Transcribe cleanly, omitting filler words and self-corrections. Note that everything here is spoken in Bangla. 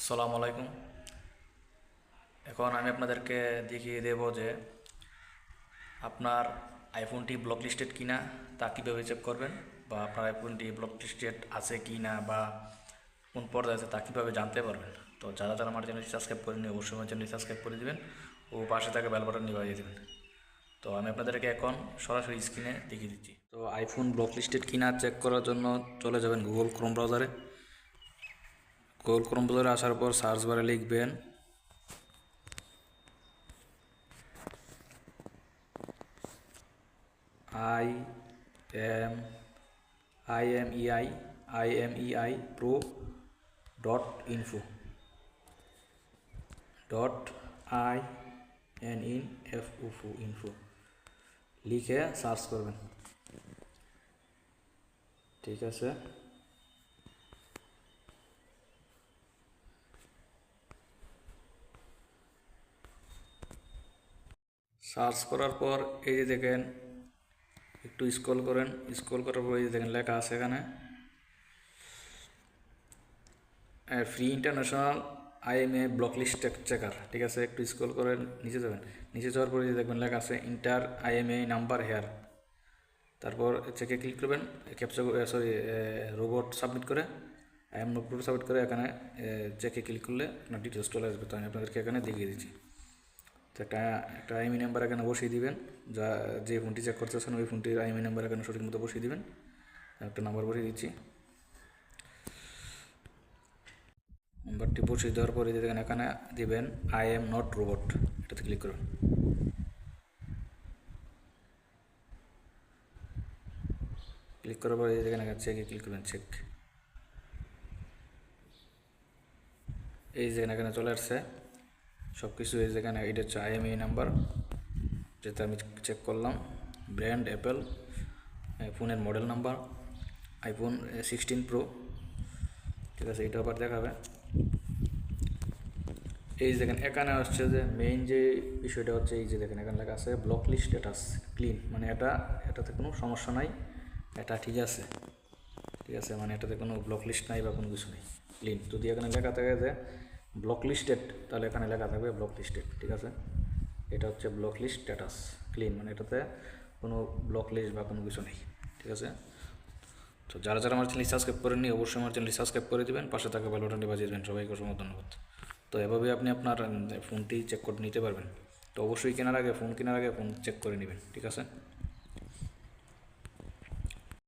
আসসালামু আলাইকুম। এখন আমি আপনাদেরকে দেখিয়ে দেব যে আপনার আইফোনটি ব্লক লিস্টেড কিনা তা কীভাবে চেক করবেন, বা আপনার আইফোনটি ব্লক লিস্টেড আছে কি না বা কোন পর্যায়ে আছে তা কীভাবে জানতে পারবেন। তো যারা যারা আমার চ্যানেলটি সাবস্ক্রাইব করেনি অবশ্যই আমার চ্যানেলটি সাবস্ক্রাইব করে দেবেন ও পাশে থাকা বেল বাটন নিভিয়ে দেবেন। তো আমি আপনাদেরকে এখন সরাসরি স্ক্রিনে দেখিয়ে দিচ্ছি। তো আইফোন ব্লক লিস্টেড কিনা চেক করার জন্য চলে যাবেন গুগল ক্রোম ব্রাউজারে। গুগল ক্রোম ব্রাউজারে আসার পর সার্চ বারে লিখবেন I am IMEI pro .info .info লিখে সার্চ করবেন। ঠিক আছে, সার্চ করার পর এই যে দেখেন, একটু স্ক্রল করেন, স্ক্রল করার পর এই যে দেখেন লেখা আছে এখানে free international IMEI block list checker. ঠিক আছে, একটু স্ক্রল করে নিচে যাবেন, নিচে যাওয়ার পরে দেখবেন লেখা আছে ইন্টার IMEI নাম্বার হেয়ার। তারপর চেকে ক্লিক করবেন, ক্যাপচা রোবট সাবমিট করে রোবট সাবমিট করে এখানে চেকে ক্লিক করলে আপনার ডিটেলস চলে আসবে। তো আমি আপনাদেরকে এখানে দেখিয়ে দিচ্ছি। তো একটা IMEI নাম্বার এখানে বসিয়ে দিবেন, যে ফোনটি চেক করতেছেন ওই ফোনটির IMEI নাম্বার এখানে সঠিক মতো বসিয়ে দিবেন। একটা নাম্বার বসিয়ে দিচ্ছি, নাম্বারটি বসিয়ে দেওয়ার পরে দেখেন এখানে দিবেন আই এম নট রোবট, এটাতে ক্লিক করবেন। ক্লিক করার পরে দেখেন এখানে চেকে ক্লিক করবেন, চেক। এই যেখানে এখানে চলে আসছে সব কিছু। এই যেখানে এটা হচ্ছে IMEI নাম্বার, যেটা আমি চেক করলাম, ব্র্যান্ড অ্যাপেল, ফোনের মডেল নাম্বার আইফোন 16 প্রো। ঠিক আছে, এটা আবার দেখাবে। এই দেখেন এখানে হচ্ছে যে মেইন যে বিষয়টা হচ্ছে এই যে দেখেন এখানে লেখা আছে ব্লক লিস্ট স্ট্যাটাস ক্লিন, মানে এটাতে কোনো সমস্যা নাই, এটা ঠিক আছে। ঠিক আছে, মানে এটাতে কোনো ব্লক লিস্ট নাই বা কোনো কিছু নেই, ক্লিন। যদি এখানে লেখা থাকে যে ব্লক লিস্টেড, তাহলে এখানে লেখা থাকবে ব্লক লিস্টেড। ঠিক আছে, এটা হচ্ছে ব্লক লিস্ট স্ট্যাটাস ক্লিন, মানে এটাতে কোনো ব্লক লিস্ট বা কোনো কিছু নেই। ঠিক আছে, তো যারা যারা আমার চ্যানেল সাবস্ক্রাইব করেননি অবশ্যই আমার চ্যানেল সাবস্ক্রাইব করে দেবেন, পাশে থাকা বেল বাটনটি বাজিয়ে দেবেন। সবাইকে অসংখ্য ধন্যবাদ। তো এভাবে আপনি আপনার ফোনটি চেক করে নিতে পারবেন। তো অবশ্যই ফোন কেনার আগে ফোন চেক করে নেবেন। ঠিক আছে।